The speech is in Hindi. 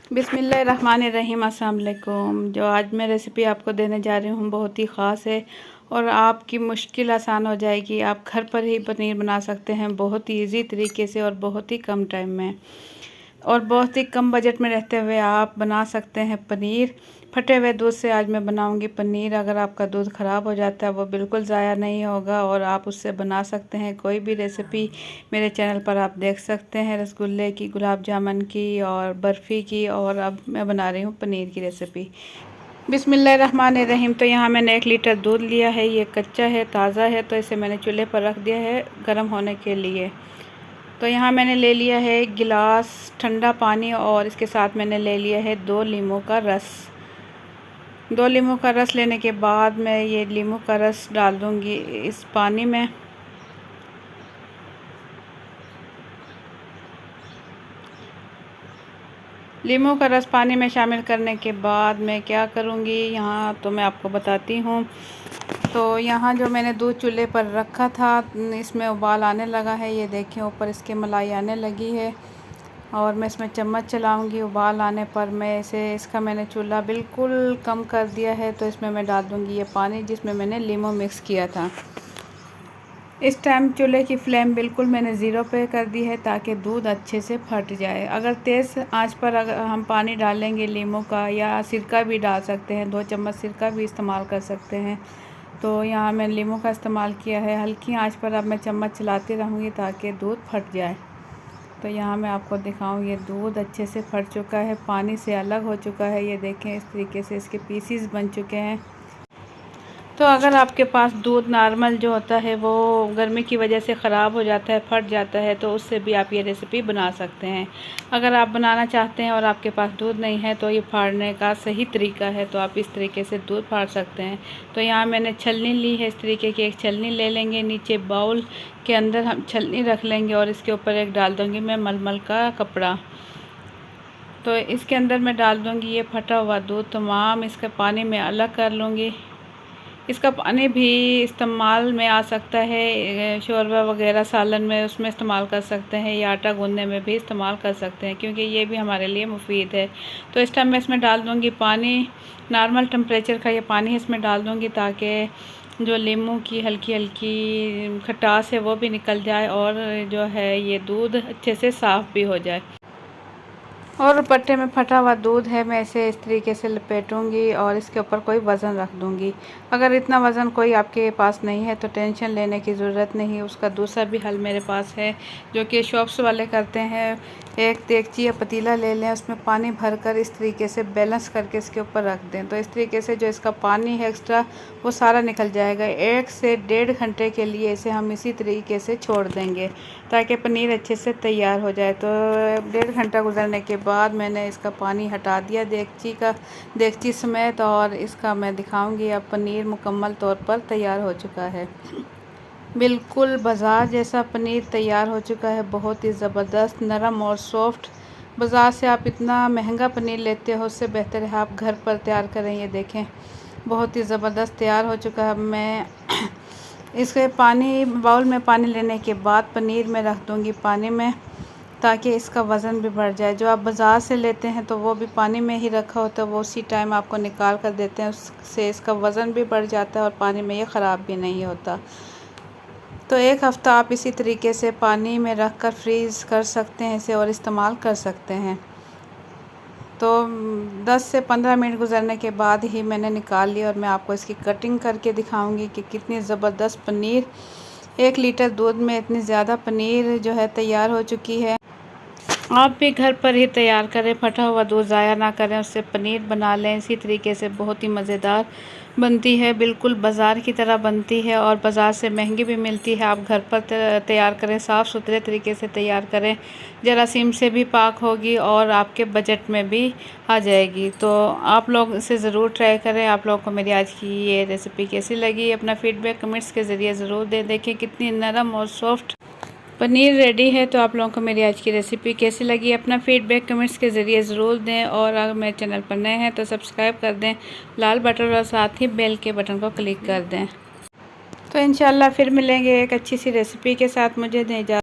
बिस्मिल्लाहिर्रहमानिर्रहीम। अस्सलाम वालेकुम। जो आज मैं रेसिपी आपको देने जा रही हूँ बहुत ही ख़ास है और आपकी मुश्किल आसान हो जाएगी। आप घर पर ही पनीर बना सकते हैं बहुत ही ईजी तरीके से और बहुत ही कम टाइम में और बहुत ही कम बजट में रहते हुए आप बना सकते हैं पनीर। फटे हुए दूध से आज मैं बनाऊंगी पनीर। अगर आपका दूध ख़राब हो जाता है वो बिल्कुल ज़ाया नहीं होगा और आप उससे बना सकते हैं कोई भी रेसिपी। मेरे चैनल पर आप देख सकते हैं रसगुल्ले की, गुलाब जामुन की और बर्फ़ी की, और अब मैं बना रही हूँ पनीर की रेसिपी। बिस्मिल्लाहिर्रहमानिर्रहीम। तो यहाँ मैंने 1 लीटर दूध लिया है। ये कच्चा है, ताज़ा है, तो इसे मैंने चूल्हे पर रख दिया है गर्म होने के लिए। तो यहाँ मैंने ले लिया है 1 गिलास ठंडा पानी और इसके साथ मैंने ले लिया है 2 लीमू का रस। 2 लीमू का रस लेने के बाद मैं ये लीमू का रस डाल दूँगी इस पानी में। लीमू का रस पानी में शामिल करने के बाद मैं क्या करूँगी यहाँ तो मैं आपको बताती हूँ। तो यहाँ जो मैंने दूध चूल्हे पर रखा था इसमें उबाल आने लगा है। ये देखें ऊपर इसके मलाई आने लगी है और मैं इसमें चम्मच चलाऊँगी। उबाल आने पर मैं इसका मैंने चूल्हा बिल्कुल कम कर दिया है। तो इसमें मैं डाल दूँगी ये पानी जिसमें मैंने लीमू मिक्स किया था। इस टाइम चूल्हे की फ्लेम बिल्कुल मैंने ज़ीरो पे कर दी है ताकि दूध अच्छे से फट जाए। अगर तेज़ आंच पर अगर हम पानी डालेंगे लीमू का, या सिरका भी डाल सकते हैं, 2 चम्मच सिरका भी इस्तेमाल कर सकते हैं। तो यहाँ मैंने लीमू का इस्तेमाल किया है। हल्की आंच पर अब मैं चम्मच चलाती रहूँगी ताकि दूध फट जाए। तो यहाँ मैं आपको दिखाऊँ, ये दूध अच्छे से फट चुका है, पानी से अलग हो चुका है। ये देखें इस तरीके से इसके पीसीस बन चुके हैं। तो अगर आपके पास दूध नॉर्मल जो होता है वो गर्मी की वजह से ख़राब हो जाता है, फट जाता है, तो उससे भी आप ये रेसिपी बना सकते हैं। अगर आप बनाना चाहते हैं और आपके पास दूध नहीं है तो ये फाड़ने का सही तरीका है, तो आप इस तरीके से दूध फाड़ सकते हैं। तो यहाँ मैंने छलनी ली है, इस तरीके की एक छलनी ले लेंगे। नीचे बाउल के अंदर हम छलनी रख लेंगे और इसके ऊपर एक डाल दूँगी मैं मलमल का कपड़ा। तो इसके अंदर मैं डाल दूँगी ये फटा हुआ दूध। तमाम इसका पानी में अलग कर लूँगी। इसका पानी भी इस्तेमाल में आ सकता है, शोरबा वगैरह सालन में उसमें इस्तेमाल कर सकते हैं, या आटा गूंदने में भी इस्तेमाल कर सकते हैं, क्योंकि ये भी हमारे लिए मुफीद है। तो इस टाइम मैं इसमें डाल दूँगी पानी, नॉर्मल टेम्परेचर का ये पानी इसमें डाल दूँगी ताकि जो लीमू की हल्की हल्की खटास है वो भी निकल जाए और जो है ये दूध अच्छे से साफ़ भी हो जाए। और पट्टे में फटा हुआ दूध है, मैं इसे इस तरीके से लपेटूंगी और इसके ऊपर कोई वज़न रख दूंगी। अगर इतना वज़न कोई आपके पास नहीं है तो टेंशन लेने की ज़रूरत नहीं। उसका दूसरा भी हल मेरे पास है जो कि शॉप्स वाले करते हैं। एक देगची या पतीला ले लें, उसमें पानी भरकर इस तरीके से बैलेंस करके इसके ऊपर रख दें। तो इस तरीके से जो इसका पानी है एक्स्ट्रा वो सारा निकल जाएगा। 1 से 1.5 घंटे के लिए इसे हम इसी तरीके से छोड़ देंगे ताकि पनीर अच्छे से तैयार हो जाए। तो 1.5 घंटा गुजरने के बाद मैंने इसका पानी हटा दिया देगची समेत, और इसका मैं दिखाऊंगी अब पनीर मुकम्मल तौर पर तैयार हो चुका है। बिल्कुल बाज़ार जैसा पनीर तैयार हो चुका है, बहुत ही ज़बरदस्त, नरम और सॉफ्ट। बाज़ार से आप इतना महंगा पनीर लेते हो, उससे बेहतर है आप घर पर तैयार करें। ये देखें बहुत ही ज़बरदस्त तैयार हो चुका है। मैं इसके बाउल में पानी लेने के बाद पनीर में रख दूँगी पानी में ताकि इसका वज़न भी बढ़ जाए। जो आप बाज़ार से लेते हैं तो वो भी पानी में ही रखा होता है, वो उसी टाइम आपको निकाल कर देते हैं, उससे इसका वज़न भी बढ़ जाता है और पानी में ये ख़राब भी नहीं होता। तो 1 हफ़्ता आप इसी तरीके से पानी में रख कर फ्रीज़ कर सकते हैं इसे और इस्तेमाल कर सकते हैं। तो 10 से 15 मिनट गुजरने के बाद ही मैंने निकाल लिया और मैं आपको इसकी कटिंग करके दिखाऊंगी कि कितनी ज़बरदस्त पनीर, 1 लीटर दूध में इतनी ज़्यादा पनीर जो है तैयार हो चुकी है। आप भी घर पर ही तैयार करें, फटा हुआ दूध ज़ाया ना करें, उससे पनीर बना लें। इसी तरीके से बहुत ही मज़ेदार बनती है, बिल्कुल बाज़ार की तरह बनती है और बाज़ार से महंगी भी मिलती है। आप घर पर तैयार करें, साफ़ सुथरे तरीके से तैयार करें, जरासीम से भी पाक होगी और आपके बजट में भी आ जाएगी। तो आप लोग इसे ज़रूर ट्राई करें। आप लोगों को मेरी आज की ये रेसिपी कैसी लगी, अपना फ़ीडबैक कमेंट्स के ज़रिए ज़रूर दें। देखें कितनी नरम और सॉफ्ट पनीर रेडी है। तो आप लोगों को मेरी आज की रेसिपी कैसी लगी, अपना फ़ीडबैक कमेंट्स के ज़रिए ज़रूर दें, और अगर मेरे चैनल पर नए हैं तो सब्सक्राइब कर दें, लाल बटन और साथ ही बेल के बटन को क्लिक कर दें। तो इंशाल्लाह फिर मिलेंगे एक अच्छी सी रेसिपी के साथ। मुझे दें इजाज़त।